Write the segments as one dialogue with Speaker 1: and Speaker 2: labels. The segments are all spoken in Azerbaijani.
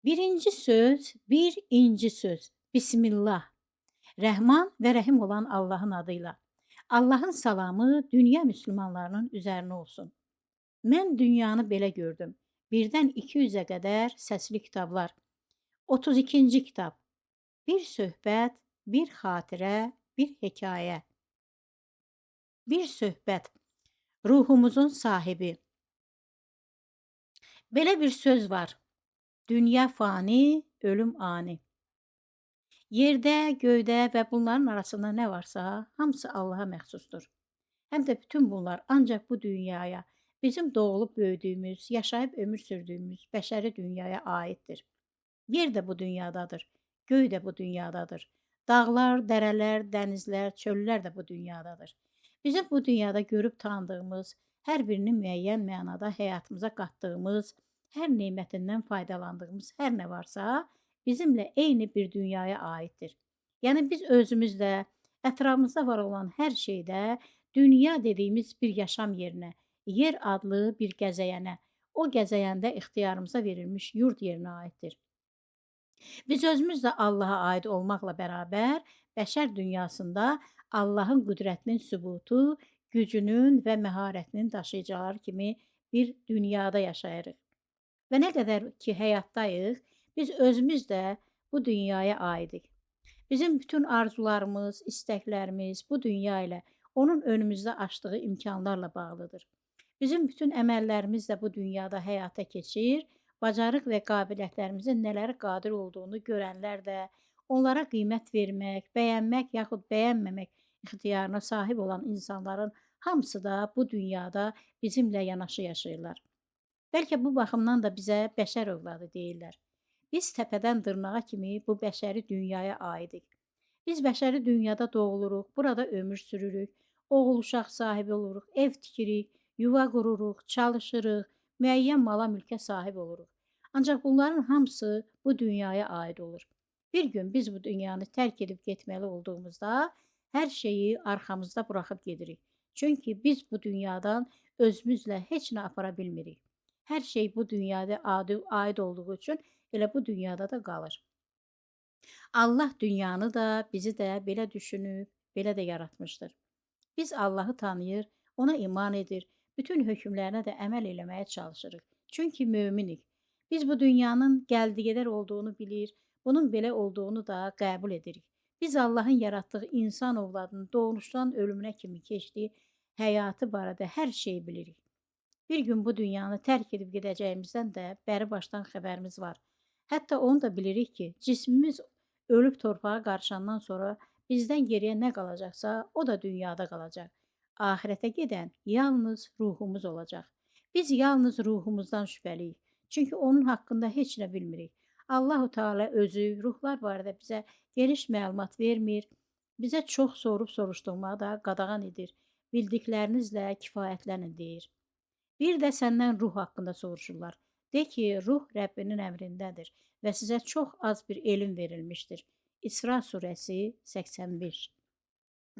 Speaker 1: Birinci söz, bir inci söz. Bismillah. Rəhman və Rəhim olan Allahın adıyla. Allahın salamı dünya müsəlmanlarının üzərinə olsun. Mən dünyanı belə gördüm. Birdən 200-ə qədər səsli kitablar. 32-ci kitab. Bir söhbət, bir xatirə, bir hekayə. Bir söhbət. Ruhumuzun sahibi. Belə bir söz var. Dünya fani, ölüm ani. Yerdə, göydə və bunların arasında nə varsa, hamısı Allaha məxsusdur. Həm də bütün bunlar ancaq bu dünyaya, bizim doğulub böyüdüyümüz, yaşayıb ömür sürdüyümüz bəşəri dünyaya aiddir. Yer də bu dünyadadır, göy də bu dünyadadır. Dağlar, dərələr, dənizlər, çöllər də bu dünyadadır. Bizim bu dünyada görüb tanıdığımız, hər birini müəyyən mənada həyatımıza qatdığımız, hər nemətindən faydalandığımız hər nə varsa, bizimlə eyni bir dünyaya aiddir. Yəni biz özümüz də, ətrafımızda var olan hər şeydə dünya dediyimiz bir yaşam yerinə, yer adlı bir gəzəyənə, o gəzəyəndə ixtiyarımıza verilmiş yurd yerinə aiddir. Biz özümüz də Allaha aid olmaqla bərabər bəşər dünyasında Allahın qüdrətinin sübutu, gücünün və məharətinin daşıyıcıları kimi bir dünyada yaşayırıq. Və nə qədər ki həyatdayıq, biz özümüz də bu dünyaya aidik. Bizim bütün arzularımız, istəklərimiz bu dünya ilə, onun önümüzdə açdığı imkanlarla bağlıdır. Bizim bütün əməllərimiz də bu dünyada həyata keçir, bacarıq və qabiliyyətlərimizin nələrə qadir olduğunu görənlər də, onlara qiymət vermək, bəyənmək yaxud bəyənməmək ixtiyarına sahib olan insanların hamısı da bu dünyada bizimlə yanaşı yaşayırlar. Bəlkə bu baxımdan da bizə bəşər övladı deyirlər. Biz təpədən dırnağa kimi bu bəşəri dünyaya aidik. Biz bəşəri dünyada doğuluruq, burada ömür sürürük, oğul uşaq sahibi oluruq, ev tikirik, yuva qururuq, çalışırıq, müəyyən mala mülkə sahib oluruq. Ancaq bunların hamısı bu dünyaya aid olur. Bir gün biz bu dünyanı tərk edib getməli olduğumuzda hər şeyi arxamızda buraxıb gedirik. Çünki biz bu dünyadan özümüzlə heç nə apara bilmirik. Hər şey bu dünyada aid olduğu üçün elə bu dünyada da qalır. Allah dünyanı da, bizi də belə düşünüb, belə də yaratmışdır. Biz Allahı tanıyır, ona iman edir, bütün hökmlərinə də əməl eləməyə çalışırıq. Çünki möminik. Biz bu dünyanın gəldi-gedər olduğunu bilir, bunun belə olduğunu da qəbul edirik. Biz Allahın yaratdığı insan ovladının doğuşdan ölümünə kimi keçdiyi həyatı barədə hər şeyi bilirik. Bir gün bu dünyanı tərk edib gedəcəyimizdən də bəri başdan xəbərimiz var. Hətta onu da bilirik ki, cismimiz ölüb torpağa qarışandan sonra bizdən geriyə nə qalacaqsa, o da dünyada qalacaq. Ahirətə gedən yalnız ruhumuz olacaq. Biz yalnız ruhumuzdan şübhəliyik. Çünki onun haqqında heç nə bilmirik. Allah-u Teala özü ruhlar barədə bizə geniş məlumat vermir, bizə çox sorub soruşduğuma da qadağan edir. Bildiklərinizlə kifayətlənin deyir. Bir də səndən ruh haqqında soruşurlar. De ki, ruh Rəbbinin əmrindədir və sizə çox az bir elm verilmişdir. İsra surəsi 85.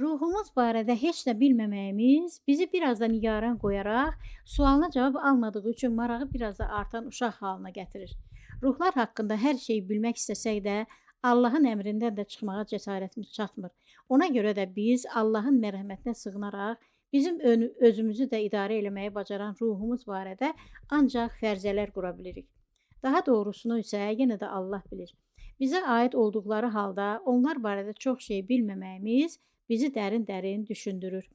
Speaker 1: Ruhumuz barədə heç nə bilməməyimiz bizi biraz da nigaran qoyaraq, sualına cavab almadığı üçün marağı biraz da artan uşaq halına gətirir. Ruhlar haqqında hər şeyi bilmək istəsək də, Allahın əmrindən də çıxmağa cəsarətimiz çatmır. Ona görə də biz Allahın mərhəmətinə sığınaraq, bizim özümüzü də idarə eləməyi bacaran ruhumuz barədə ancaq fərzələr qura bilirik. Daha doğrusunu isə yenə də Allah bilir. Bizə aid olduqları halda onlar barədə çox şey bilməməyimiz bizi dərin-dərin düşündürür.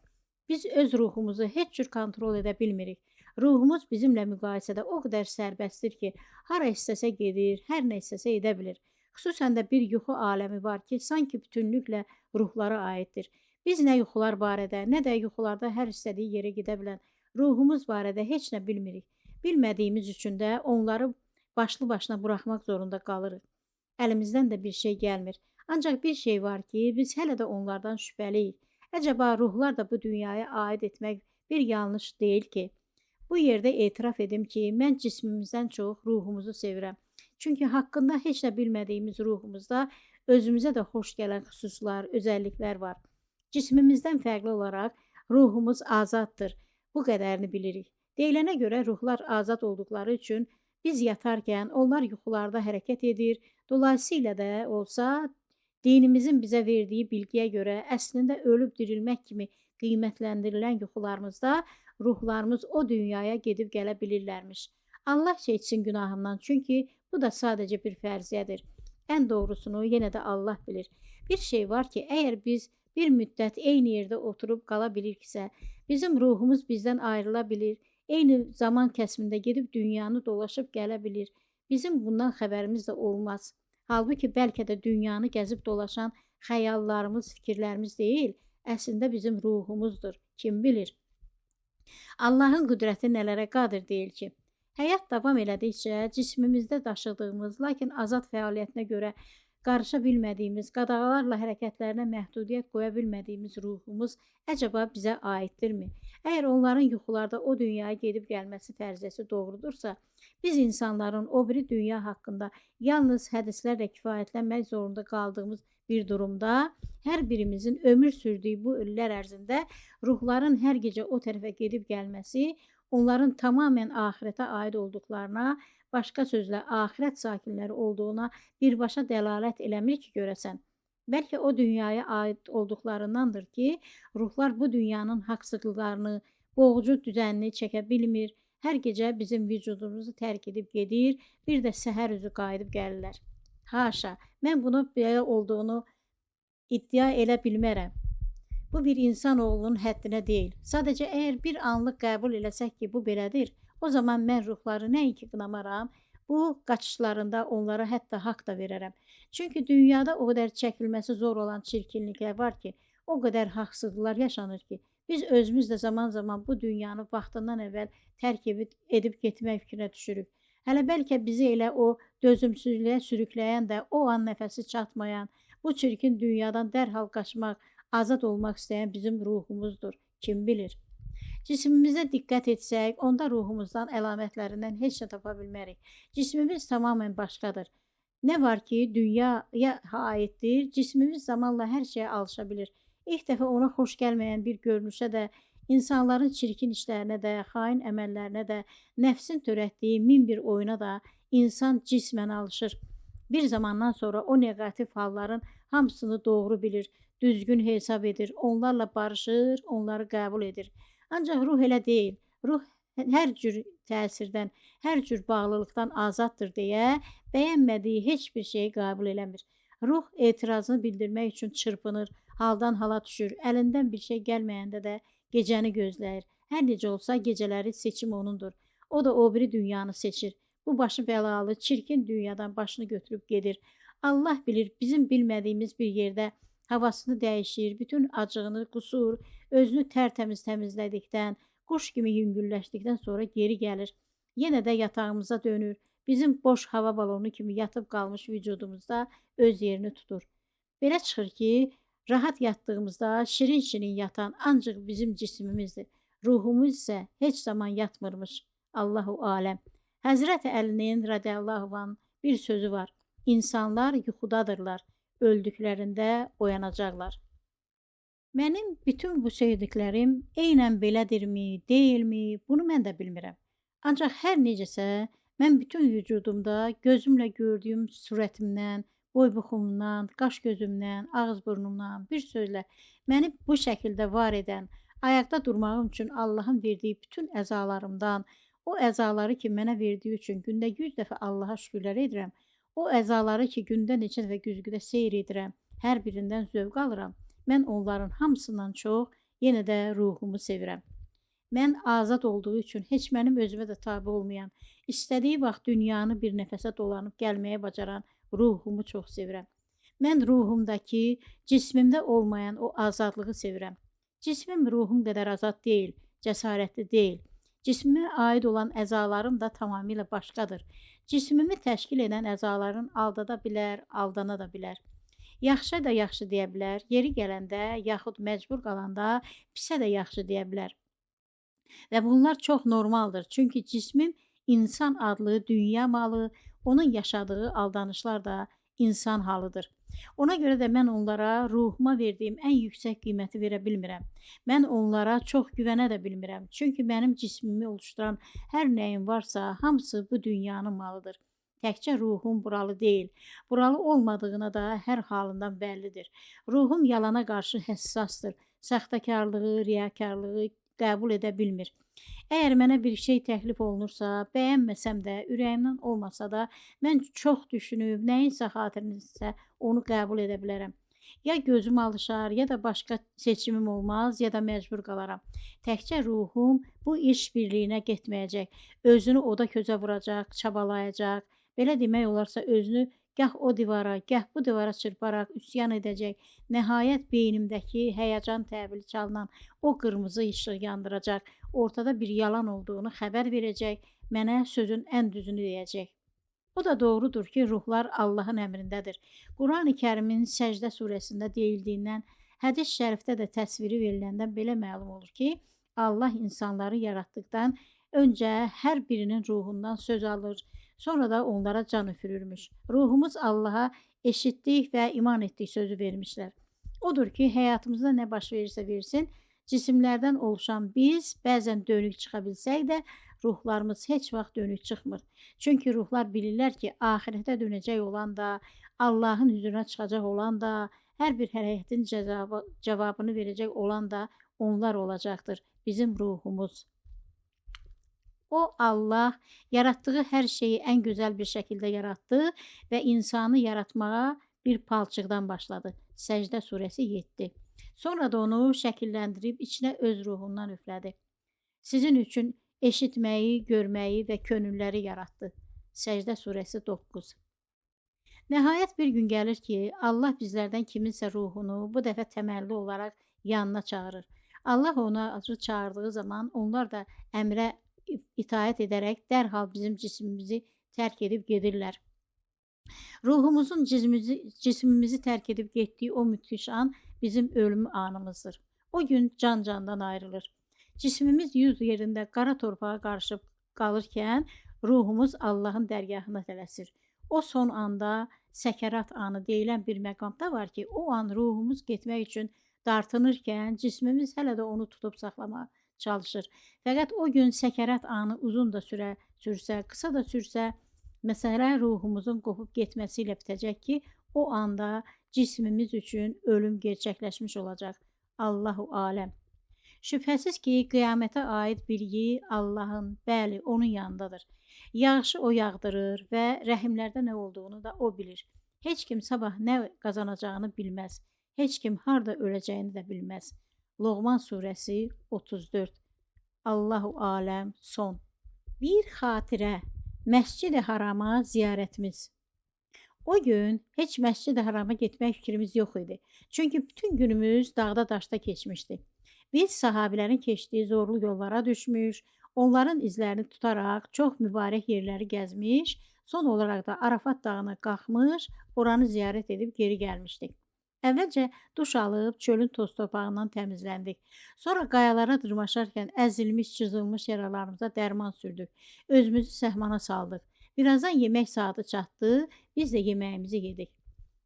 Speaker 1: Biz öz ruhumuzu heç cür kontrol edə bilmirik. Ruhumuz bizimlə müqayisədə o qədər sərbəstdir ki, hara istəsə gedir, hər nə istəsə edə bilir. Xüsusən də bir yuxu aləmi var ki, sanki bütünlüklə ruhlara aiddir. Biz nə yuxular barədə, nə də yuxularda hər istədiyi yerə gedə bilən ruhumuz barədə heç nə bilmirik. Bilmədiyimiz üçün də onları başlı başına buraxmaq zorunda qalırıq. Əlimizdən də bir şey gəlmir. Ancaq bir şey var ki, biz hələ də onlardan şübhəliyik. Əcəba ruhlar da bu dünyaya aid etmək bir yanlış deyil ki? Bu yerdə etiraf edim ki, mən cismimizdən çox ruhumuzu sevirəm. Çünki haqqında heç nə bilmədiyimiz ruhumuzda özümüzə də xoş gələn xüsuslar, özəlliklər var. Cismimizdən fərqli olaraq ruhumuz azaddır. Bu qədərini bilirik. Deyilənə görə ruhlar azad olduqları üçün Biz yatarkən onlar yuxularda hərəkət edir. Dolayısıyla da olsa dinimizin bizə verdiyi bilgiyə görə əslində ölüb dirilmək kimi qiymətləndirilən yuxularımızda ruhlarımız o dünyaya gedib gələ bilirlərmiş. Allah keçsin günahımdan, çünki bu da sadəcə bir fərziyyədir. Ən doğrusunu yenə də Allah bilir. Bir şey var ki, əgər biz bir müddət eyni yerdə oturub qala biliriksə, bizim ruhumuz bizdən ayrıla bilir, eyni zaman kəsimində gedib dünyanı dolaşıb gələ bilir. Bizim bundan xəbərimiz də olmaz. Halbuki bəlkə də dünyanı gəzib dolaşan xəyallarımız, fikirlərimiz deyil, əslində bizim ruhumuzdur. Kim bilir? Allahın qüdrəti nələrə qadir deyil ki? Həyat davam elədikcə cismimizdə daşıdığımız, lakin azad fəaliyyətinə görə qarışa bilmədiyimiz, qadağalarla hərəkətlərinə məhdudiyyət qoya bilmədiyimiz ruhumuz əcəba bizə aiddirmi? Əgər onların yuxularda o dünyaya gedib gəlməsi fərziyyəsi doğrudursa, biz insanların o biri dünya haqqında yalnız hədislərlə kifayətlənmək zorunda qaldığımız bir durumda, hər birimizin ömür sürdüyü bu illər ərzində ruhların hər gecə o tərəfə gedib gəlməsi, onların tamamən axirətə aid olduqlarına, başqa sözlə axirət sakinləri olduğuna birbaşa dəlalət eləmir ki, görəsən. Bəlkə o dünyaya aid olduqlarındandır ki, ruhlar bu dünyanın haqsızlıqlarını, boğucu düzənini çəkə bilmir, hər gecə bizim vücudumuzu tərk edib gedir, bir də səhər üzü qayıdıb gəlirlər. Haşa, mən bunu belə olduğunu iddia elə bilmərəm. Bu bir insanoğlunun həddinə deyil. Sadəcə əgər bir anlıq qəbul eləsək ki, bu belədir, o zaman mən ruhları nəinki qınamaram, bu qaçışlarında onlara hətta haqq da verərəm. Çünki dünyada o qədər çəkilməsi zor olan çirkinliklər var ki, o qədər haqsızlıqlar yaşanır ki, biz özümüz də zaman-zaman bu dünyanı vaxtından əvvəl tərk edib getmək fikrinə düşürük. Hələ bəlkə bizi elə o dözümsüzlüyə sürükləyən də o an nəfəsi çatmayan, bu çirkin dünyadan dərhal qaçmaq, azad olmaq istəyən bizim ruhumuzdur. Kim bilir? Cismimizə diqqət etsək, onda ruhumuzdan əlamətlərindən heç nə tapa bilmərik. Cismimiz tamamən başqadır. Nə var ki, dünyaya aiddir, cismimiz zamanla hər şeyə alışa bilir. İlk dəfə ona xoş gəlməyən bir görünüşə də, insanların çirkin işlərinə də, xain əməllərinə də, nəfsin törətdiyi min bir oyuna da insan cismən alışır. Bir zamandan sonra o negativ halların hamısını doğru bilir, düzgün hesab edir, onlarla barışır, onları qəbul edir. Ancaq ruh elə deyil. Ruh hər cür təsirdən, hər cür bağlılıqdan azaddır deyə bəyənmədiyi heç bir şeyi qəbul eləmir. Ruh etirazını bildirmək üçün çırpınır, haldan hala düşür, əlindən bir şey gəlməyəndə də gecəni gözləyir. Hər necə olsa gecələri seçim onundur. O da o biri dünyanı seçir. Bu başı bəlalı, çirkin dünyadan başını götürüb gedir. Allah bilir, bizim bilmədiyimiz bir yerdə havasını dəyişir, bütün acığını qusur, özünü tərtəmiz təmizlədikdən, quş kimi yüngülləşdikdən sonra geri gəlir. Yenə də yatağımıza dönür, bizim boş hava balonu kimi yatıb qalmış vücudumuzda öz yerini tutur. Belə çıxır ki, rahat yatdığımızda şirin-şirin yatan ancaq bizim cismimizdir. Ruhumuz isə heç zaman yatmırmış. Allahu aləm. Həzrət Əlinin radiyallahu anh bir sözü var. İnsanlar yuxudadırlar, öldüklərində oyanacaqlar. Mənim bütün bu söylediklərim eynən belədirmi, deyilmi, bunu mən də bilmirəm. Ancaq hər necəsə, mən bütün vücudumda gözümlə gördüyüm surətimdən, boy-buxumdan, qaş-gözümdən, ağız-burnumdan, bir sözlə məni bu şəkildə var edən, ayaqda durmağım üçün Allahın verdiyi bütün əzalarımdan, o əzaları ki, mənə verdiyi üçün gündə 100 dəfə Allaha şükürlər edirəm, o əzaları ki, gündə neçə dəfə güzgüdə seyr edirəm, hər birindən zövq alıram, mən onların hamısından çox yenə də ruhumu sevirəm. Mən azad olduğu üçün heç mənim özümə də tabi olmayan, istədiyi vaxt dünyanı bir nəfəsə dolanıb gəlməyə bacaran ruhumu çox sevirəm. Mən ruhumdakı, cismimdə olmayan o azadlığı sevirəm. Cismim ruhum qədər azad deyil, cəsarətli deyil. Cismimə aid olan əzalarım da tamamilə başqadır. Cismimi təşkil edən əzaların aldada bilər, aldana da bilər. Yaxşı da yaxşı deyə bilər, yeri gələndə, yaxud məcbur qalanda pisə də yaxşı deyə bilər. Və bunlar çox normaldır, çünki cismim insan adlı dünya malı, onun yaşadığı aldanışlar da insan halıdır. Ona görə də mən onlara ruhuma verdiyim ən yüksək qiyməti verə bilmirəm. Mən onlara çox güvənə də bilmirəm. Çünki mənim cismimi oluşduran hər nəyim varsa, hamısı bu dünyanın malıdır. Təkcə ruhum buralı deyil. Buralı olmadığına da hər halından bəllidir. Ruhum yalana qarşı həssasdır. Saxtakarlığı, riyakarlığı qəbul edə bilmir. Əgər mənə bir şey təklif olunursa, bəyənməsəm də, ürəyimdən olmasa da, mən çox düşünüb, nəyinsə xatirinizsə onu qəbul edə bilərəm. Ya gözüm alışar, ya da başqa seçimim olmaz, ya da məcbur qalaram. Təkcə ruhum bu iş birliyinə getməyəcək. Özünü oda közə vuracaq, çabalayacaq. Belə demək olarsa özünü gah o divara, gah bu divara çırparaq üsyan edəcək. Nəhayət beynimdəki həyəcan təbili çalınan o qırmızı işıq yandıracaq. Ortada bir yalan olduğunu xəbər verəcək. Mənə sözün ən düzünü deyəcək. O da doğrudur ki, ruhlar Allahın əmrindədir. Quran-ı Kərimin Səcdə surəsində deyildiyindən, hədis şərifdə də təsviri veriləndən belə məlum olur ki, Allah insanları yaratdıqdan öncə hər birinin ruhundan söz alır, sonra da onlara can üfürürmüş. Ruhumuz Allaha eşitdik və iman etdik sözü vermişlər. Odur ki, həyatımızda nə baş verirsə versin, cisimlərdən oluşan biz bəzən dönük çıxa bilsək də, ruhlarımız heç vaxt dönük çıxmır. Çünki ruhlar bilirlər ki, axirətə dönəcək olan da, Allahın hüzuruna çıxacaq olan da, hər bir hərəkətin cavabını verəcək olan da onlar olacaqdır, bizim ruhumuz. O Allah yaratdığı hər şeyi ən gözəl bir şəkildə yaratdı və insanı yaratmağa bir palçıqdan başladı. Səcdə surəsi 7. Sonra da onu şəkilləndirib içinə öz ruhundan üflədi. Sizin üçün eşitməyi, görməyi və könülləri yaratdı. Səcdə surəsi 9. Nəhayət bir gün gəlir ki, Allah bizlərdən kiminsə ruhunu bu dəfə təməlli olaraq yanına çağırır. Allah ona çağırdığı zaman onlar da əmrə itaət edərək dərhal bizim cismimizi tərk edib gedirlər. Ruhumuzun cismimizi tərk edib getdiyi o müthiş an bizim ölüm anımızdır. O gün can candan ayrılır. Cismimiz yüz yerində qara torpağa qarışıb qalırkən ruhumuz Allahın dərgahına tələsir. O son anda səkərat anı deyilən bir məqamda var ki, o an ruhumuz getmək üçün dartınırkən cismimiz hələ də onu tutub saxlamağa çalışır. Fəqət o gün səkərat anı uzun da sürsə, qısa da sürsə, məsələ ruhumuzun qopub getməsi ilə bitəcək ki, o anda cismimiz üçün ölüm gerçəkləşmiş olacaq. Allahu aləm. Şübhəsiz ki, qiyamətə aid bilgi Allahın, bəli, onun yanındadır. Yağışı o yağdırır və rəhimlərdə nə olduğunu da o bilir. Heç kim sabah nə qazanacağını bilməz. Heç kim harda öləcəyini də bilməz. Loğman surəsi 34. Allahu aləm son. Bir xatirə, Məscid-i Harama ziyarətimiz. O gün heç Məscid-i Harama getmək fikrimiz yox idi. Çünki bütün günümüz dağda daşda keçmişdi. Biz sahabilərin keçdiyi zorlu yollara düşmüş, onların izlərini tutaraq çox mübarək yerləri gəzmiş, son olaraq da Arafat dağına qalxmış, oranı ziyarət edib geri gəlmişdik. Əvvəlcə duş alıb çölün toz torpağından təmizləndik. Sonra qayalara dırmaşarkən əzilmiş, çızılmış yaralarımıza dərman sürdük. Özümüzü səhmana saldıq. Birazdan yemək saatı çatdı, biz də yeməyimizi yedik.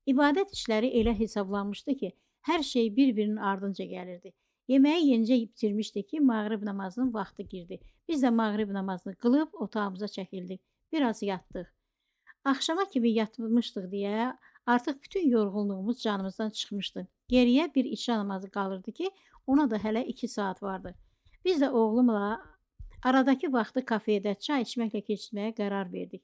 Speaker 1: İbadət işləri elə hesablanmışdı ki, hər şey bir-birinin ardınca gəlirdi. Yeməyi yenicə bitirmişdik ki, mağrib namazının vaxtı girdi. Biz də mağrib namazını qılıb otağımıza çəkildik. Biraz yatdıq. Axşama kimi yatmışdıq deyə artıq bütün yorğunluğumuz canımızdan çıxmışdı. Geriyə bir işra namazı qalırdı ki, ona da hələ 2 saat vardı. Biz də oğlumla aradakı vaxtı kafedə çay içməklə keçirməyə qərar verdik.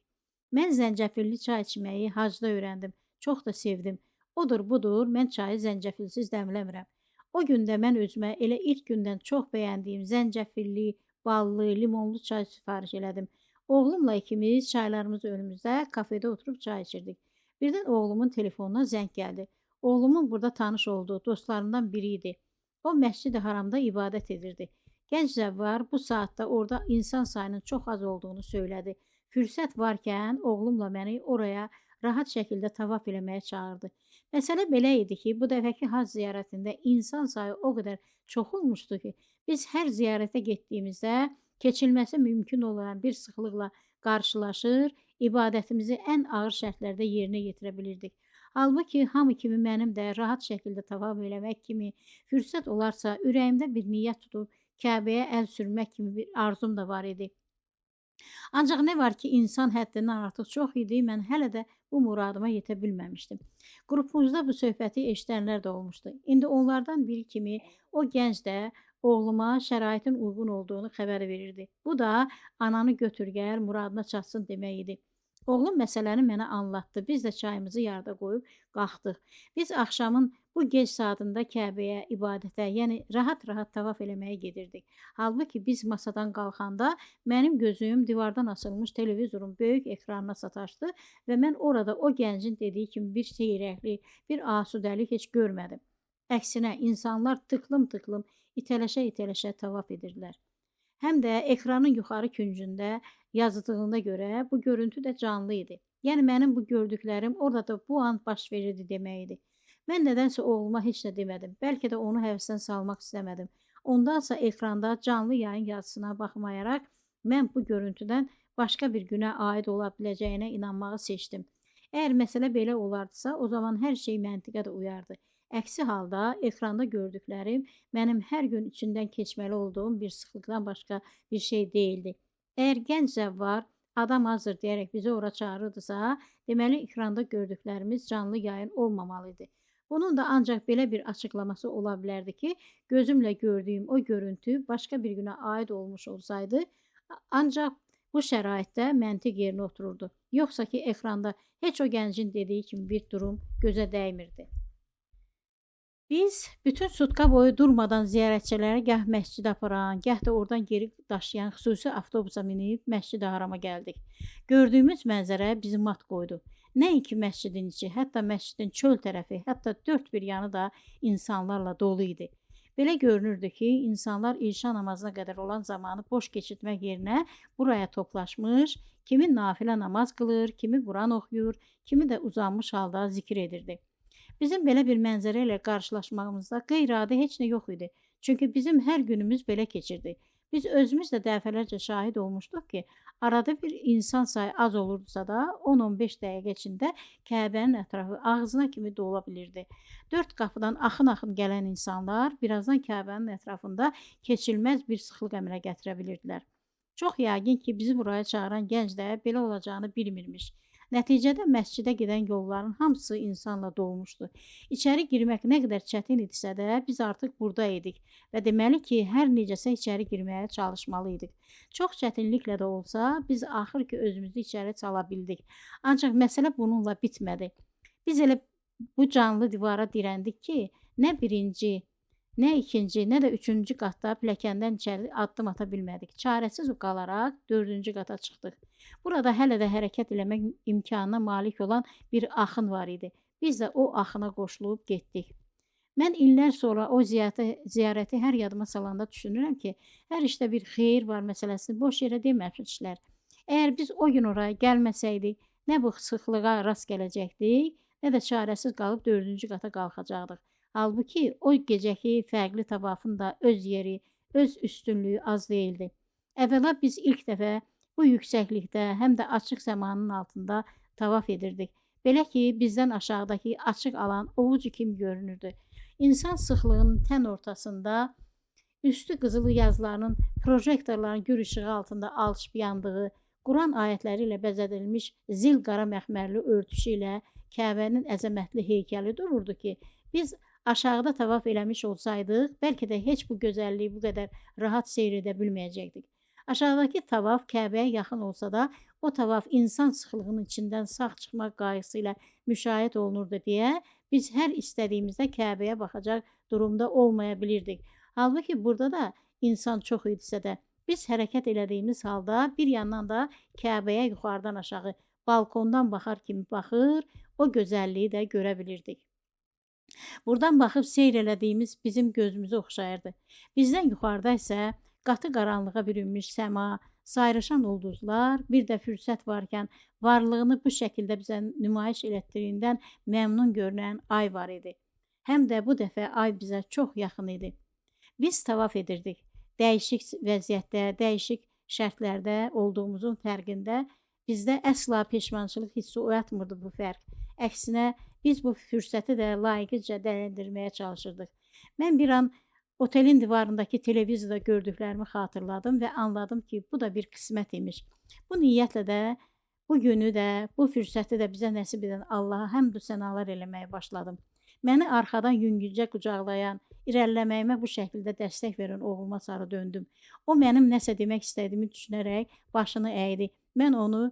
Speaker 1: Mən zəncəfilli çay içməyi hacda öyrəndim. Çox da sevdim. Odur budur, mən çayı zəncəfilsiz dəmləmirəm. O gün də mən özümə elə ilk gündən çox bəyəndiyim zəncəfilli, ballı, limonlu çay sifariş elədim. Oğlumla ikimiz çaylarımız önümüzdə kafedə oturub çay içirdik. Birdən oğlumun telefonuna zəng gəldi. Oğlumun burada tanış olduğu dostlarından biri idi. O Məscid-i Haramda ibadət edirdi. Gənc zəvvar bu saatda orada insan sayının çox az olduğunu söylədi. Fürsət varkən oğlumla məni oraya rahat şəkildə tavaf eləməyə çağırdı. Məsələ belə idi ki, bu dəfəki hac ziyarətində insan sayı o qədər çox olmuşdu ki, biz hər ziyarətə getdiyimizdə keçilməsi mümkün olan bir sıxlıqla qarşılaşır, ibadətimizi ən ağır şərtlərdə yerinə yetirə bilirdik. Halbuki hamı kimi mənim də rahat şəkildə tavaf eləmək kimi, fürsət olarsa ürəyimdə bir niyyət tutub Kəbəyə əl sürmək kimi bir arzum da var idi. Ancaq nə var ki, insan həddindən artıq çox idi, mən hələ də bu muradıma yetə bilməmişdim. Qrupumuzda bu söhbəti eşidənlər də olmuşdu. İndi onlardan biri kimi o gənc də oğluma şəraitin uyğun olduğunu xəbər verirdi. Bu da ananı götür gəl, muradına çatsın demək idi. Oğlum məsələni mənə anlatdı. Biz də çayımızı yarda qoyub qalxdıq. Biz axşamın bu gec saatında Kəbəyə, ibadətə, yəni rahat-rahat tavaf eləməyə gedirdik. Halbuki biz masadan qalxanda mənim gözüm divardan asılmış televizorun böyük ekranına sataşdı və mən orada o gəncin dediyi kimi bir seyrəklik, bir asudəlik heç görmədim. Əksinə, insanlar tıklım-tıklım, itələşə-itələşə tavaf edirdilər. Həm də ekranın yuxarı küncündə yazıldığına görə bu görüntü də canlı idi. Yəni mənim bu gördüklərim orada da bu an baş verirdi demək idi. Mən nədənsə oğluma heç nə demədim. Bəlkə də onu həvəsdən salmaq istəmədim. Ondansa ekranda canlı yayın yazısına baxmayaraq mən bu görüntüdən başqa bir günə aid ola biləcəyinə inanmağı seçdim. Əgər məsələ belə olardısa, o zaman hər şey məntiqə də uyardı. Əksi halda ekranda gördüklərim mənim hər gün içindən keçməli olduğum bir sıxlıqdan başqa bir şey deyildi. Əgər gənc zəvvar adam hazır deyərək bizi ora çağırırdısa, deməli ekranda gördüklərimiz canlı yayın olmamalıydı. Bunun da ancaq belə bir açıqlaması ola bilərdi ki, gözümlə gördüyüm o görüntü başqa bir günə aid olmuş olsaydı, ancaq bu şəraitdə məntiq yerinə otururdu. Yoxsa ki, ekranda heç o gəncin dediyi kimi bir durum gözə dəymirdi. Biz bütün sutka boyu durmadan ziyarətçiləri gəh məscidə aparan, gəh də oradan geri daşıyan xüsusi avtobusa minib Məscid-i Harama gəldik. Gördüyümüz mənzərə bizi mat qoydu. Nəinki məscidin içi, hətta məscidin çöl tərəfi, hətta dörd bir yanı da insanlarla dolu idi. Belə görünürdü ki, insanlar İşa namazına qədər olan zamanı boş keçirtmək yerinə buraya toplaşmış, kimi nafilə namaz qılır, kimi Quran oxuyur, kimi də uzanmış halda zikir edirdi. Bizim belə bir mənzərə ilə qarşılaşmağımızda qeyri-adi heç nə yox idi. Çünki bizim hər günümüz belə keçirdi. Biz özümüz də dəfələrcə şahid olmuşduq ki, arada bir insan sayı az olurdusa da 10-15 dəqiqə içində Kəbənin ətrafı ağzına kimi dola bilirdi. Dörd qapıdan axın-axın gələn insanlar birazdan Kəbənin ətrafında keçilməz bir sıxlıq əmələ gətirə bilirdilər. Çox yəqin ki, bizi buraya çağıran gənc də belə olacağını bilmirmiş. Nəticədə məscidə gedən yolların hamısı insanla dolmuşdu. İçəri girmək nə qədər çətin idisə də biz artıq burada idik və deməli ki, hər necəsə içəri girməyə çalışmalı idik. Çox çətinliklə də olsa, biz axır ki özümüzü içəri sala bildik. Ancaq məsələ bununla bitmədi. Biz elə bu canlı divara dirəndik ki, nə birinci, nə ikinci, nə də üçüncü qatda pilləkəndən içəri addım ata bilmədik. Çarəsiz qalaraq dördüncü qata çıxdıq. Burada hələ də hərəkət eləmək imkanına malik olan bir axın var idi. Biz də o axına qoşulub getdik. Mən illər sonra o ziyarəti hər yadıma salanda düşünürəm ki, hər işdə bir xeyir var məsələsini boş yerə deməmişlər. Əgər biz o gün oraya gəlməsəydik, nə bu sıxlığa rast gələcəkdik, nə də çarəsiz qalıb dördüncü qata qalxacaqdıq. Halbuki o gecəki fərqli tavafın da öz yeri, öz üstünlüyü az deyildi. Əvvəla biz ilk dəfə bu yüksəklikdə, həm də açıq səmanın altında tavaf edirdik. Belə ki, bizdən aşağıdakı açıq alan ovucu kimi görünürdü. İnsan sıxlığının tən ortasında, üstü qızılı yazılarının projektorların gür işığı altında alışıb yandığı, Quran ayətləri ilə bəzədilmiş zil qara məxmərli örtüşü ilə Kəbənin əzəmətli heykəli dururdu ki, biz aşağıda tavaf eləmiş olsaydıq, bəlkə də heç bu gözəlliyi bu qədər rahat seyr edə bilməyəcəkdik. Aşağıdakı tavaf Kəbəyə yaxın olsa da, o tavaf insan sıxlığının içindən sağ çıxmaq qayğısı ilə müşahidə olunurdu deyə, biz hər istədiyimizdə Kəbəyə baxacaq durumda olmaya bilirdik. Halbuki burada da insan çox idisə də, biz hərəkət elədiyimiz halda bir yandan da Kəbəyə yuxarıdan aşağı balkondan baxar kimi baxır, o gözəlliyi də görə bilirdik. Buradan baxıb seyr elədiyimiz bizim gözümüzü oxşayırdı. Bizdən yuxarıda isə qatı qaranlığa bürünmüş səma, sayrışan ulduzlar, bir də fürsət varkən varlığını bu şəkildə bizə nümayiş elətdiriyindən məmnun görünən ay var idi. Həm də bu dəfə ay bizə çox yaxın idi. Biz tavaf edirdik. Dəyişik vəziyyətdə, dəyişik şərtlərdə olduğumuzun fərqində Bizdə əsla peşmançılıq hissi oyatmırdı bu fərq. Əksinə, biz bu fürsəti də layiqincə dəyərləndirməyə çalışırdıq. Mən bir an otelin divarındakı televizorda gördüklərimi xatırladım və anladım ki, bu da bir qismət imiş. Bu niyyətlə də bu günü də, bu fürsəti də bizə nəsib edən Allaha həmd və sənalar eləməyə başladım. Məni arxadan yüngülcə qucaqlayan, irəliləməyimə bu şəkildə dəstək verən oğluma sarı döndüm. O mənim nəsə demək istədiyimi düşünərək başını əydi. Mən onu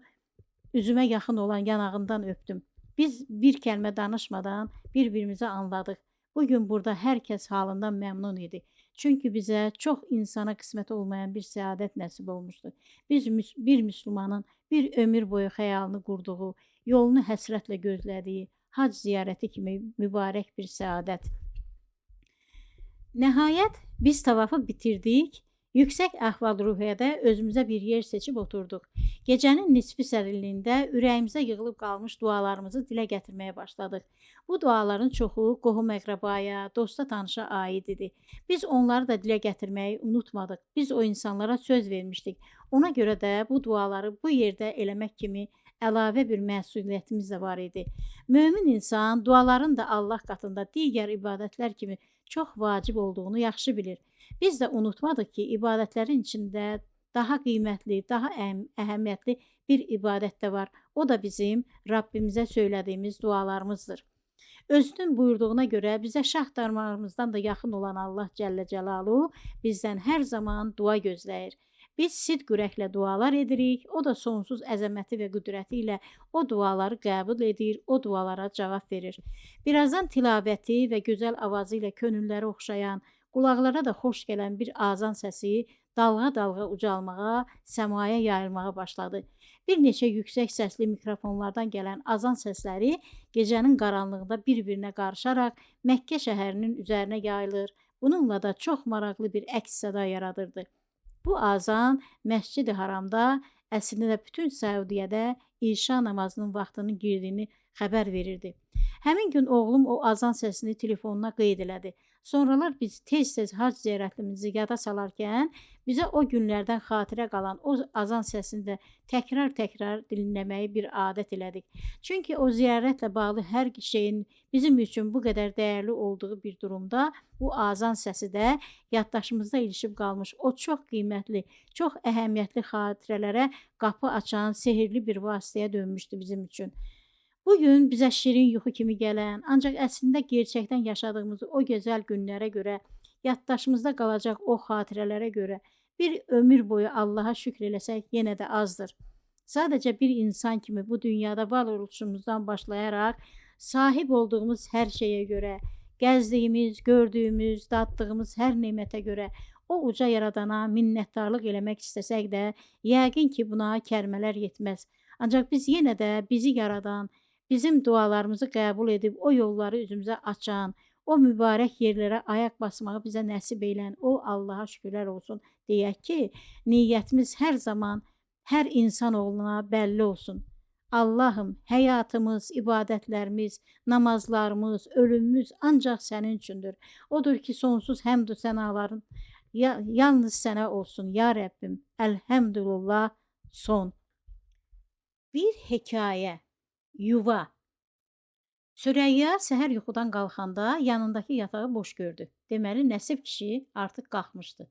Speaker 1: üzümə yaxın olan yanağından öpdüm. Biz bir kəlmə danışmadan bir-birimizi anladıq. Bugün burada hər kəs halından məmnun idi. Çünki bizə çox insana qismət olmayan bir səadət nəsib olmuşdu. Biz bir müsəlmanın bir ömür boyu xəyalını qurduğu, yolunu həsrətlə gözlədiyi hac ziyarəti kimi mübarək bir səadət. Nəhayət biz tavafı bitirdik. Yüksək əhval-ruhiyyədə özümüzə bir yer seçib oturduq. Gecənin nisfi sərinliyində ürəyimizə yığılıb qalmış dualarımızı dilə gətirməyə başladıq. Bu duaların çoxu qohum-əqrabaya, dosta-tanışa aid idi. Biz onları da dilə gətirməyi unutmadıq. Biz o insanlara söz vermişdik. Ona görə də bu duaları bu yerdə eləmək kimi əlavə bir məsuliyyətimiz də var idi. Mömin insan duaların da Allah qatında digər ibadətlər kimi çox vacib olduğunu yaxşı bilir. Biz də unutmadıq ki, ibadətlərin içində daha qiymətli, daha əhəmiyyətli bir ibadət də var. O da bizim Rabbimizə söylədiyimiz dualarımızdır. Özünün buyurduğuna görə bizə şah damarımızdan da yaxın olan Allah Cəllə Cəlaluhu bizdən hər zaman dua gözləyir. Biz sidq ürəklə dualar edirik, o da sonsuz əzəməti və qüdrəti ilə o duaları qəbul edir, o dualara cavab verir. Birazdan tilavəti və gözəl avazı ilə könülləri oxşayan, qulaqlara da xoş gələn bir azan səsi dalğa-dalğa ucalmağa, səmaya yayılmağa başladı. Bir neçə yüksək səsli mikrofonlardan gələn azan səsləri gecənin qaranlığında bir-birinə qarışaraq Məkkə şəhərinin üzərinə yayılır. Bununla da çox maraqlı bir əks səda yaradırdı. Bu azan Məscid-i Haramda, əslində bütün Səudiyyədə İşa namazının vaxtının girdiyini xəbər verirdi. Həmin gün oğlum o azan səsini telefonuna qeyd elədi. Sonralar biz tez-tez hac ziyarətimizi yada salarkən bizə o günlərdən xatirə qalan o azan səsini də təkrar-təkrar dinləməyi bir adət elədik. Çünki o ziyarətlə bağlı hər şeyin bizim üçün bu qədər dəyərli olduğu bir durumda bu azan səsi də yaddaşımızda ilişib qalmış o çox qiymətli, çox əhəmiyyətli xatirələrə qapı açan sehirli bir vasitəyə dönmüşdü bizim üçün. Bugün bizə şirin yuxu kimi gələn, ancaq əslində gerçəkdən yaşadığımız o gözəl günlərə görə, yaddaşımızda qalacaq o xatirələrə görə bir ömür boyu Allaha şükr eləsək yenə də azdır. Sadəcə bir insan kimi bu dünyada var oluşumuzdan başlayaraq sahib olduğumuz hər şeyə görə, gəzdiyimiz, gördüyümüz, daddığımız hər nemətə görə o uca yaradana minnətdarlıq eləmək istəsək də, yəqin ki buna kəlmələr yetməz. Ancaq biz yenə də bizi yaradan, bizim dualarımızı qəbul edib o yolları üzümüzə açan, o mübarək yerlərə ayaq basmağı bizə nəsib eylən o Allaha şükürlər olsun deyək ki, niyyətimiz hər zaman hər insan oğluna bəlli olsun. Allahım, həyatımız, ibadətlərimiz, namazlarımız, ölümümüz ancaq sənin üçündür. Odur ki, sonsuz həmd və sənaların yalnız sənə olsun, ya Rəbbim. Əlhəmdülillah, son. Bir hekayə, yuva. Sürəyya səhər yuxudan qalxanda yanındakı yatağı boş gördü. Deməli, Nəsib kişi artıq qalxmışdı.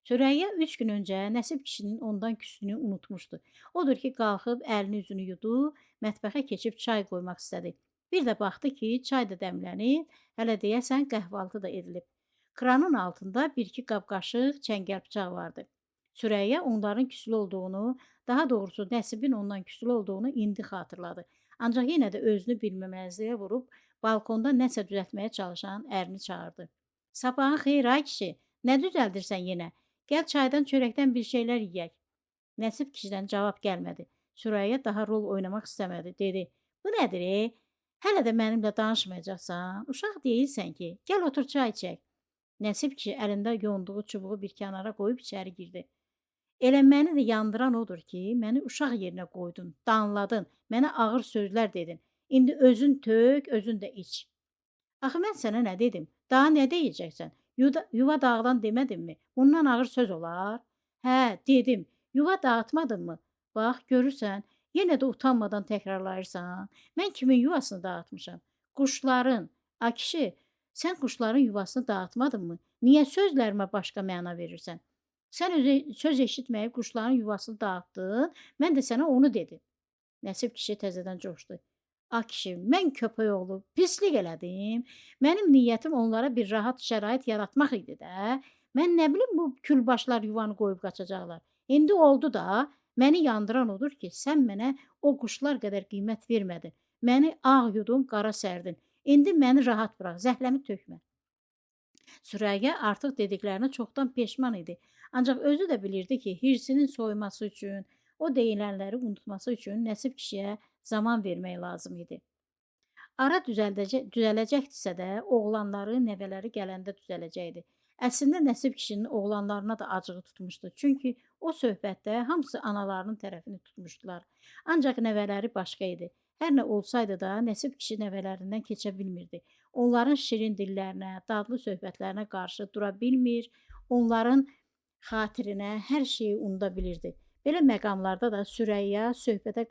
Speaker 1: Sürəyya 3 gün öncə Nəsib kişinin ondan küsünü unutmuşdu. Odur ki, qalxıb əlini üzünü yudu, mətbəxə keçib çay qoymaq istədi. Bir də baxdı ki, çay da dəmlənib, hələ deyəsən qəhvaltı da edilib. Kranın altında bir-iki qab-qaşıq, çəngəl bıçaq vardı. Sürəyya onların küslü olduğunu, daha doğrusu Nəsibin ondan küslü olduğunu indi xatırladı. Ancaq yenə də özünü bilməməzliyə vurub, balkonda nəsə düzəltməyə çalışan ərini çağırdı. Sabahın xeyir, ay kişi, nə düzəldirsən yenə? Gəl çaydan, çörəkdən bir şeylər yeyək. Nəsib kişidən cavab gəlmədi. Sürəyya daha rol oynamaq istəmədi. Dedi, bu nədir? Hələ də mənimlə danışmayacaqsan? Uşaq deyilsən ki, gəl otur çay içək. Nəsib kişi əlində yonduğu çubuğu bir kənara qoyub içəri girdi. Elə məni də yandıran odur ki, məni uşaq yerinə qoydun, danladın, mənə ağır sözlər dedin. İndi özün tök, özün də iç. Axı mən sənə nə dedim? Daha nə deyəcəksən? Yuva dağıdan demədinmi? Bundan ağır söz olar? Hə, dedim. Yuva dağıtmadın mı? Bax, görürsən, Yenə də utanmadan təkrarlayırsan. Mən kimin yuvasını dağıtmışam? Quşların. A kişi, sən quşların yuvasını dağıtmadınmı? Niyə sözlərimə başqa məna verirsən? Sən söz eşitməyib quşların yuvasını dağıtdın, mən də sənə onu dedim. Nəsib kişi təzədən coşdu. A kişi, mən köpək oğlu pislik elədim. Mənim niyyətim onlara bir rahat şərait yaratmaq idi də. Mən nə bilim bu külbaşlar yuvanı qoyub qaçacaqlar. İndi oldu da. Məni yandıran odur ki, sən mənə o quşlar qədər qiymət vermədin. Məni ağ yudum, qara sərdin. İndi məni rahat burax, zəhləmi tökmə. Sürəyyə artıq dediklərinə çoxdan peşman idi. Ancaq özü də bilirdi ki, hirsinin soyması üçün, o deyilənləri unutması üçün Nəsib kişiyə zaman vermək lazım idi. Ara düzələcəkdirsə də, oğlanları, nəvələri gələndə düzələcəkdi. Əslində Nəsib kişinin oğlanlarına da acığı tutmuşdu. Çünki o söhbətdə hamısı analarının tərəfini tutmuşdular. Ancaq nəvələri başqa idi. Hər nə olsaydı da Nəsib kişi nəvələrindən keçə bilmirdi. Onların şirin dillərinə, dadlı söhbətlərinə qarşı dura bilmir, onların xatirinə hər şeyi unuda bilirdi. Belə məqamlarda da Sürəyya söhbətə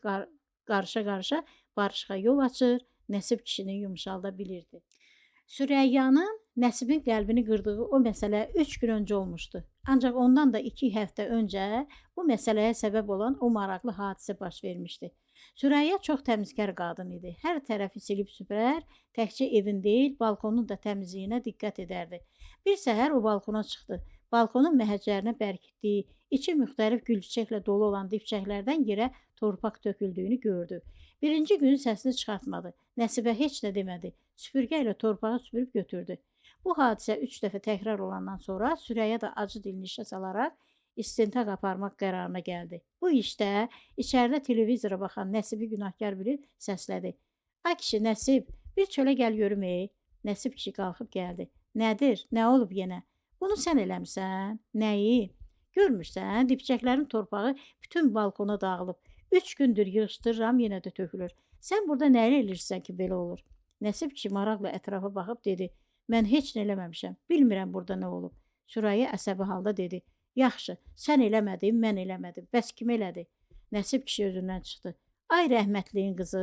Speaker 1: qarışa-qarışa barışığa yol açır, Nəsib kişini yumşalda bilirdi. Sürəyyanın Nəsibin qəlbini qırdığı o məsələ 3 gün öncə olmuşdu. Ancaq ondan da 2 həftə öncə bu məsələyə səbəb olan o maraqlı hadisə baş vermişdi. Sürəyya çox təmizkar qadın idi. Hər tərəfi silib süpürər, təkcə evin deyil, balkonun da təmizliyinə diqqət edərdi. Bir səhər o balkona çıxdı. Balkonun məhəclərinə bərkitdiyi, içi müxtəlif gülçiçəklə dolu olan dibçəklərdən yerə torpaq töküldüyünü gördü. Birinci gün səsini çıxartmadı. Nəsibə heç nə demədi. Süpürgə ilə torpağı süpürüb götürdü. Bu hadisə 3 dəfə təkrar olandan sonra Sürəyya da acı dilini işə salaraq istintaq aparmaq qərarına gəldi. Bu işdə içəridə televizora baxan Nəsibi günahkar bilib səslədi. Ay kişi Nəsib, bir çölə gəl görüm ey. Nəsib kişi qalxıb gəldi. Nədir? Nə olub yenə? Bunu sən eləmsən? Nəyi? Görmürsən, dibçəklərin torpağı bütün balkona dağılıb. 3 gündür yığışdırıram, yenə də tökülür. Sən burada nə eləyirsən ki, belə olur? Nəsib kişi maraqla ətrafa baxıb dedi. Mən heç nə eləməmişəm. Bilmirəm burada nə olub. Sürəyya əsəbi halda dedi. Yaxşı, sən eləmədin, mən eləmədim. Bəs kim elədi? Nəsib kişi özündən çıxdı. Ay rəhmətliyin qızı,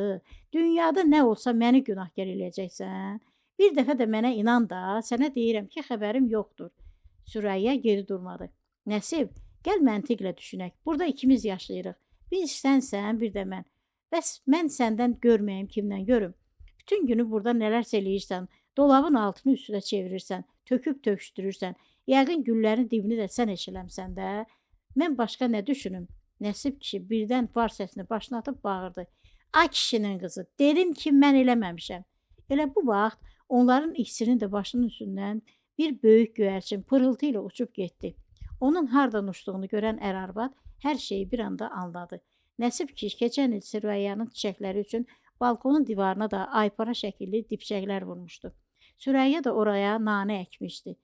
Speaker 1: dünyada nə olsa məni günahkar eləyəcəksən. Bir dəfə də mənə inan da, sənə deyirəm ki, xəbərim yoxdur. Sürəyya geri durmadı. Nəsib, gəl məntiqlə düşünək. Burada ikimiz yaşayırıq. Bir sənsən, bir də mən. Bəs mən səndən görməyim, kimdən görüm? Bütün günü burada nələrsə eləyirsən, dolabın altını üstünə çevirirsən, töküb töküşdürürsən. Yəqin güllərin dibini də sən eşələmsən də. Mən başqa nə düşünüm? Nəsib kişi birdən var səsini başına atıb bağırdı. Ay kişinin qızı, dedim ki, mən eləməmişəm. Elə bu vaxt onların ikisinin də başının üstündən bir böyük göyərçin pırıltı ilə uçub getdi. Onun hardan uçduğunu görən ər-arvad hər şeyi bir anda anladı. Nəsib kişi keçən il Sürəyyanın çiçəkləri üçün balkonun divarına da aypara şəkilli dibçəklər vurmuşdu. Sürəyya da oraya nanə əkmişdi.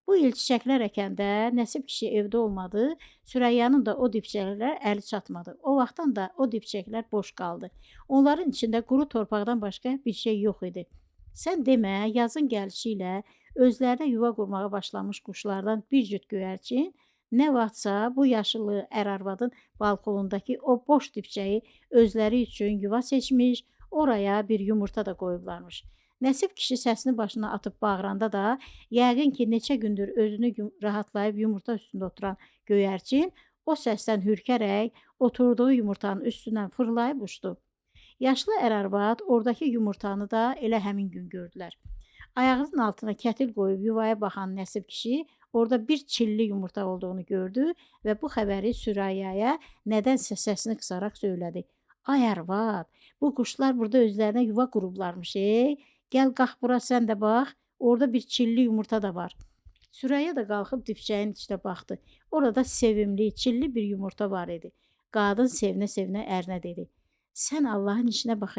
Speaker 1: Bu il çiçəklər əkəndə Nəsib kişi evdə olmadı, Sürəyyanın da o dibçəklər əli çatmadı. O vaxtdan da o dibçəklər boş qaldı. Onların içində quru torpaqdan başqa bir şey yox idi. Sən demə, yazın gəlişi ilə özlərinə yuva qurmağa başlamış quşlardan bir cüt göyərçin, nə vaxtsa bu yaşıllı ər-arvadın balkonundakı o boş dibçəyi özləri üçün yuva seçmiş, oraya bir yumurta da qoyublarmış. Nəsib kişi səsini başına atıb bağıranda da, yəqin ki, neçə gündür özünü rahatlayıb yumurta üstündə oturan göyərçin o səsdən hürkərək oturduğu yumurtanın üstündən fırlayıb uçdu. Yaşlı ər-arvad oradakı yumurtanı da elə həmin gün gördülər. Ayağının altına kətil qoyub yuvaya baxan Nəsib kişi orada bir çilli yumurta olduğunu gördü və bu xəbəri Süreyyaya nədənsə səsini qısaraq söylədi. Ay ərvad, bu quşlar burada özlərinə yuva qurublarmış, Gəl qalx bura sən də bax, orada bir çilli yumurta da var. Sürəyya da qalxıb dibçəyin içinə baxdı. Orada sevimli, çilli bir yumurta var idi. Qadın sevinə-sevinə ərinə dedi. Sən Allahın işinə bax,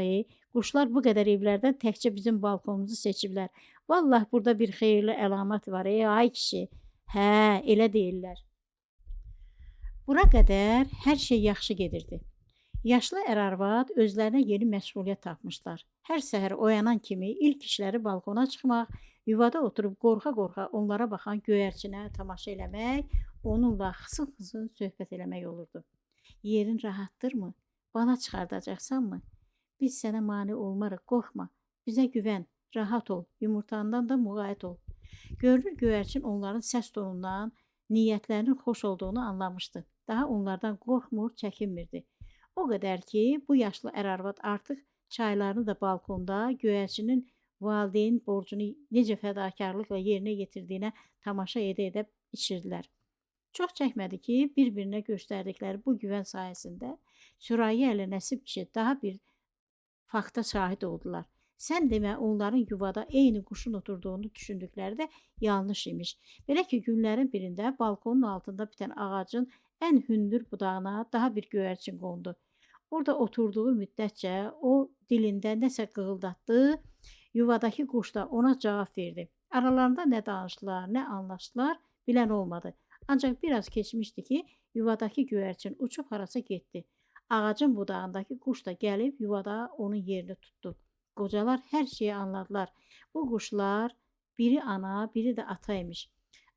Speaker 1: quşlar bu qədər evlərdən təkcə bizim balkonumuzu seçiblər. Vallah burada bir xeyirli əlamət var, ay kişi. Hə, elə deyirlər. Bura qədər hər şey yaxşı gedirdi. Yaşlı ər-arvad özlərinə yeni məşğuliyyət tapmışlar. Hər səhər oyanan kimi ilk işləri balkona çıxmaq, yuvada oturub qorxa-qorxa onlara baxan göyərçinə tamaşa eləmək, onunla xısın-xısın söhbət eləmək olurdu. Yerin rahatdırmı? Bala çıxardacaqsanmı? Biz sənə mane olmarıq, qorxma. Bizə güvən, rahat ol, yumurtandan da müğayət ol. Görünür göyərçin onların səs tonundan niyyətlərinin xoş olduğunu anlamışdı. Daha onlardan qorxmur, çəkinmirdi. O qədər ki, bu yaşlı ər-arvad artıq çaylarını da balkonda göyərçinin valideyn borcunu necə fədakarlıqla yerinə yetirdiyinə tamaşa edə-edə içirdilər. Çox çəkmədi ki, bir-birinə göstərdikləri bu güvən sayəsində Sürayya ilə Nəsib kişi daha bir fakta şahid oldular. Sən demə onların yuvada eyni quşun oturduğunu düşündükləri də yanlış imiş. Belə ki, günlərin birində balkonun altında bitən ağacın ən hündür budağına daha bir göyərçin qondu. Orada oturduğu müddətcə o dilində nəsə qığıldatdı, yuvadakı quş da ona cavab verdi. Aralarında nə danışdılar, nə anlaşdılar, bilən olmadı. Ancaq biraz keçmişdi ki, yuvadakı göyərçin uçub harasa getdi. Ağacın budağındakı quş da gəlib yuvada onun yerini tutdu. Qocalar hər şeyi anladılar. Bu quşlar biri ana, biri də ata imiş.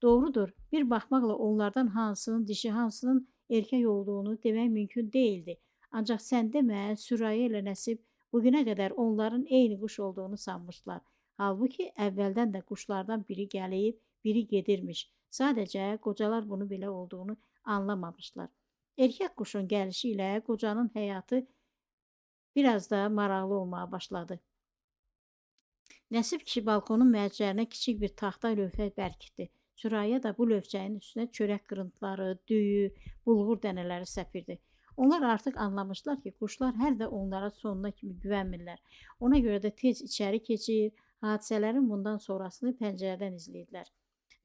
Speaker 1: Doğrudur, bir baxmaqla onlardan hansının dişi, hansının erkək olduğunu demək mümkün değildi. Ancaq sən demə, Sürayya ilə Nəsib bugünə qədər onların eyni quş olduğunu sanmışlar. Halbuki əvvəldən də quşlardan biri gəlib, biri gedirmiş. Sadəcə qocalar bunu belə olduğunu anlamamışlar. Erkək quşun gəlişi ilə qocanın həyatı biraz da maraqlı olmağa başladı. Nəsib kişi balkonun mərcərinə kiçik bir taxta lövhə bərkitdi. Sürayya da bu lövhənin üstünə çörək qırıntıları, düyü, bulğur dənələri səpirdi. Onlar artıq anlamışlar ki, quşlar hər də onlara sonuna kimi güvənmirlər. Ona görə də tez içəri keçir, hadisələrin bundan sonrasını pəncərədən izləyirlər.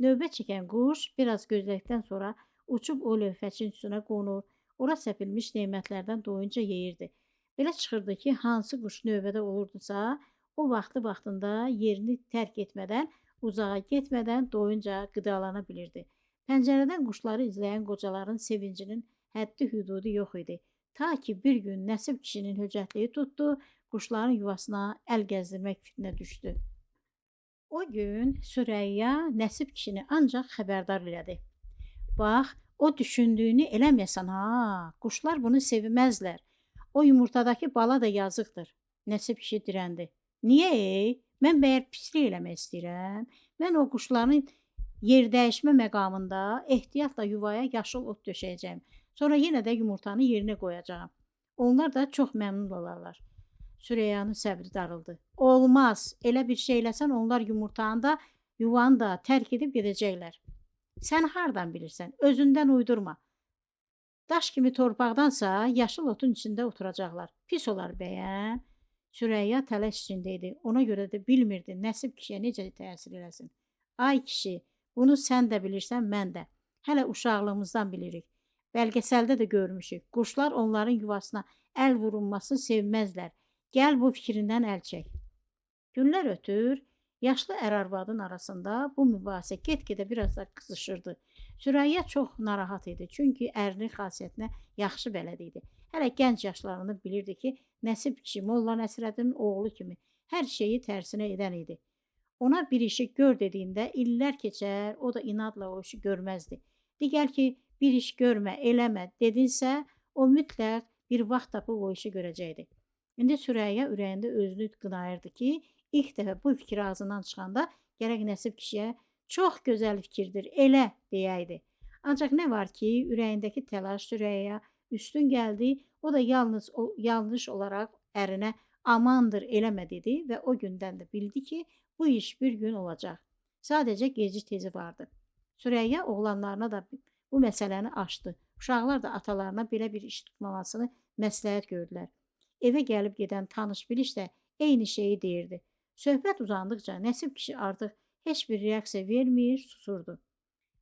Speaker 1: Növbə çəkən quş biraz gözləkdən sonra uçub o lövhəçin üstünə qonur, ora səpilmiş nemətlərdən doyunca yeyirdi. Belə çıxırdı ki, hansı quş növbədə olurdusa, o vaxtında yerini tərk etmədən, uzağa getmədən doyunca qidalana bilirdi. Pəncərədən quşları izləyən qocaların sevincinin həddi hüdudu yox idi. Ta ki bir gün Nəsib kişinin höcətliyi tutdu, quşların yuvasına əl gəzdirmək fitnə düşdü. O gün Sürəyya Nəsib kişini ancaq xəbərdar elədi. Bax, o düşündüyünü eləməyəsən ha, quşlar bunu sevməzlər. O yumurtadakı bala da yazıqdır. Nəsib kişi dirəndi. Niyə ey? Mən bəyər pislik eləmək istəyirəm. Mən o quşların yer dəyişmə məqamında ehtiyatla yuvaya yaşıl ot döşəyəcəm. Sonra yenə də yumurtanı yerinə qoyacağam. Onlar da çox məmnun olarlar. Süreyyanın səbri darıldı. Olmaz. Elə bir şey eləsən onlar yumurtanı da, yuvanı da tərk edib gedəcəklər. Sən hardan bilirsən? Özündən uydurma. Daş kimi torpaqdansa yaşıl otun içində oturacaqlar. Pis olar bəyəm. Süreyya təlaş içində idi. Ona görə də bilmirdi Nəsib kişiyə necə təsir eləsin. Ay kişi, bunu sən də bilirsən, mən də. Hələ uşaqlığımızdan bilirik. Bəlgəsəldə də görmüşük. Quşlar onların yuvasına əl vurulmasını sevməzlər. Gəl bu fikrindən əl çək. Günlər ötür, yaşlı ər-arvadın arasında bu mübahisə get-gedə biraz da qızışırdı. Sürəyya çox narahat idi, çünki ərinin xasiyyətinə yaxşı bələd idi. Hələ gənc yaşlarını bilirdi ki, Nəsib kişi Molla Nəsrəddinin oğlu kimi hər şeyi tərsinə edən idi. Ona bir işi gör dediyində illər keçər, o da inadla o işi görməzdi. Digər ki, bir iş görmə, eləmə dedinsə, o mütləq bir vaxt tapıb o işi görəcəkdi. İndi Sürəyya ürəyində özünü qınayırdı ki, ilk dəfə bu fikir ağzından çıxanda gərək Nəsib kişiyə çox gözəl fikirdir, elə deyəydi. Ancaq nə var ki, ürəyindəki təlaş Sürəyya üstün gəldi, o da yanlış olaraq ərinə amandır eləmə dedi və o gündən də bildi ki, bu iş bir gün olacaq. Sadəcə geci tezi vardı. Sürəyya oğlanlarına da bu məsələni açdı. Uşaqlar da atalarına belə bir iş tutmamasını məsləhət gördülər. Evə gəlib gedən tanış biliş də eyni şeyi deyirdi. Söhbət uzandıqca Nəsib kişi artıq heç bir reaksiya vermir, susurdu.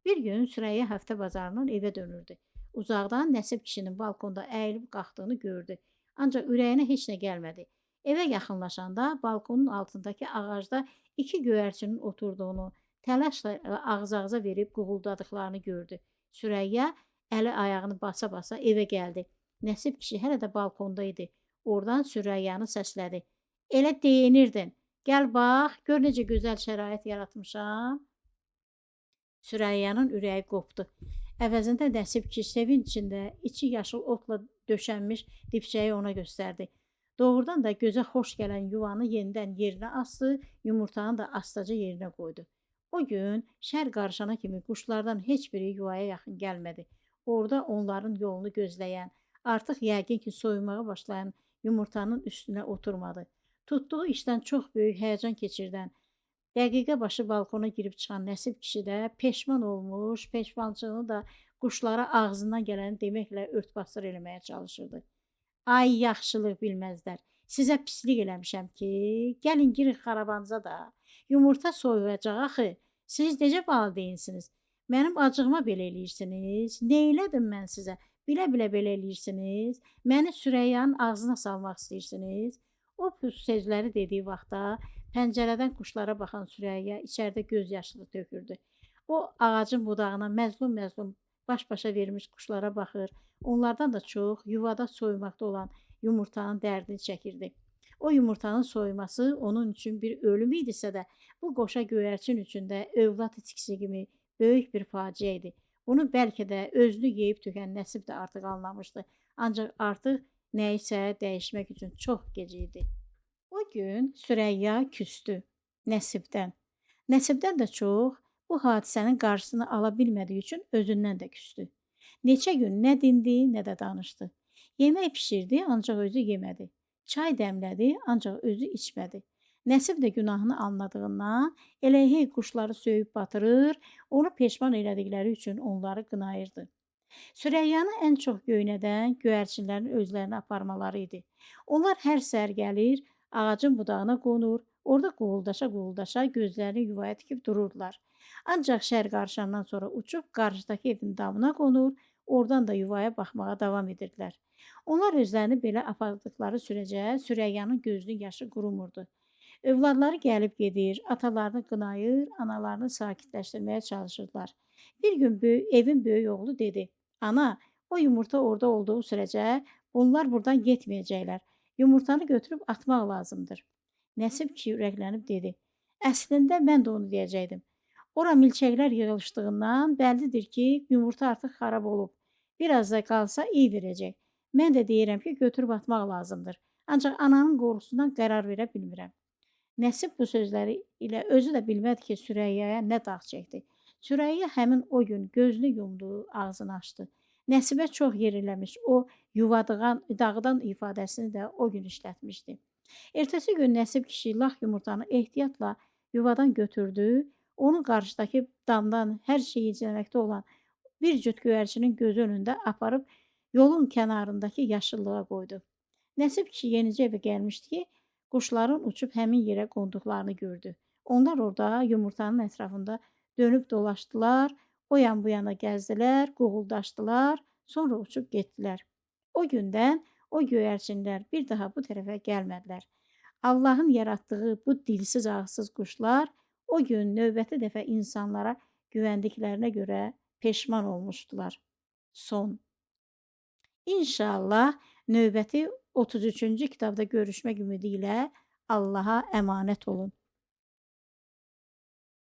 Speaker 1: Bir gün Sürəyya həftə bazarından evə dönürdü. Uzaqdan Nəsib kişinin balkonda əyilib qalxdığını gördü. Ancaq ürəyinə heç nə gəlmədi. Evə yaxınlaşanda balkonun altındakı ağacda iki göyərçinin oturduğunu, təlaşla ağız-ağıza verib qığıldadıqlarını gördü. Sürəyya əli ayağını basa-basa evə gəldi. Nəsib kişi hələ də balkonda idi. Oradan Sürəyyanı səslədi. Elə deyinirdin. Gəl bax, gör necə gözəl şərait yaratmışam. Sürəyyanın ürəyi qopdu. Əvəzində Nəsib kişi sevinç içində içi yaşıl otla döşənmiş dibçəyi ona göstərdi. Doğrudan da gözə xoş gələn yuvanı yenidən yerinə asdı, yumurtanı da astaca yerinə qoydu. O gün şər qarışana kimi quşlardan heç biri yuvaya yaxın gəlmədi. Orada onların yolunu gözləyən, artıq yəqin ki soyunmağa başlayan yumurtanın üstünə oturmadı. Tutduğu işdən çox böyük həyəcan keçirdən, dəqiqə başı balkona girib çıxan Nəsib kişi də peşman olmuş, peşmançılığını da quşlara ağzından gələni deməklə ört-basdır eləməyə çalışırdı. Ay yaxşılıq bilməzlər. Sizə pislik eləmişəm ki, gəlin girin xarabanıza da. Yumurta soyuyacaq axı. Siz necə valideynsiniz? Mənim acığıma belə eləyirsiniz. Nə elədim mən sizə? Bilə-bilə belə eləyirsiniz. Məni Süreyyanın ağzına salmaq istəyirsiniz. O sözləri dediyi vaxtda pəncərədən quşlara baxan Süreyya içəridə göz yaşlı tökürdü. O ağacın budağına məzlum-məzlum baş-başa vermiş quşlara baxır. Onlardan da çox yuvada soyumaqda olan yumurtanın dərdini çəkirdi. O yumurtanın soyuması onun üçün bir ölüm idisə də, bu qoşa göyərçin üçün də övlad itkisi kimi böyük bir faciə idi. Bunu bəlkə də özünü yeyib tökən Nəsib də artıq anlamışdı. Ancaq artıq nəyisə dəyişmək üçün çox gec idi. O gün Süreyya küstü Nəsibdən. Nəsibdən də çox bu hadisənin qarşısını ala bilmədiyi üçün özündən də küstü. Neçə gün nə dindi, nə də danışdı. Yemək pişirdi, ancaq özü yemədi. Çay dəmlədi, ancaq özü içmədi. Nəsib də günahını anladığından elə hey quşları söyüb batırır, onu peşman elədikləri üçün onları qınayırdı. Süreyyanı ən çox göynədən göyərçinlərin özlərini aparmaları idi. Onlar hər səhər gəlir, ağacın budağına qonur, orada qovuldaşa-qovuldaşa gözlərini yuvaya tikib dururdular. Ancaq şər qarışandan sonra uçub qarşıdakı evin damına qonur, oradan da yuvaya baxmağa davam edirdilər. Onlar özlərini belə apardıqları sürəcə Süreyyanın gözünün yaşı qurumurdu. Övladları gəlib gedir, atalarını qınayır, analarını sakitləşdirməyə çalışırdılar. Bir gün evin böyük oğlu dedi: "Ana, o yumurta orada olduğu sürəcə bunlar buradan getməyəcəklər. Yumurtanı götürüb atmaq lazımdır." Nəsib ki ürəklənib dedi: "Əslində mən də onu deyəcəkdim. Ora milçəklər yığılışdığından bəllidir ki, yumurta artıq xarab olub. Biraz da qalsa iyi verəcək. Mən də deyirəm ki, götürüb atmaq lazımdır. Ancaq ananın qorxusundan qərar verə bilmirəm." Nəsib bu sözləri ilə özü də bilmədi ki, Süreyyaya nə dağ çəkdi. Süreyya həmin o gün gözünü yumdu, ağzını açdı. Nəsibə çox yeriləmiş, o dağıdan ifadəsini də o gün işlətmişdi. Ertəsi gün Nəsib kişi lax yumurtanı ehtiyatla yuvadan götürdü, onu qarşıdakı damdan hər şeyi izləməkdə olan bir cüt göyərçinin gözü önündə aparıb yolun kənarındakı yaşıllığa qoydu. Nəsib kişi yenicə evə gəlmişdi ki, quşların uçub həmin yerə qonduqlarını gördü. Onlar orada yumurtanın ətrafında dönüb dolaşdılar, o yan bu yana gəzdilər, qoğuldaşdılar, sonra uçub getdilər. O gündən o göyərçinlər bir daha bu tərəfə gəlmədilər. Allahın yaratdığı bu dilsiz ağızsız quşlar o gün növbəti dəfə insanlara güvəndiklərinə görə peşman olmuşdular. Son. İnşallah növbəti 33-cü kitabda görüşmək ümidi ilə Allaha əmanət olun.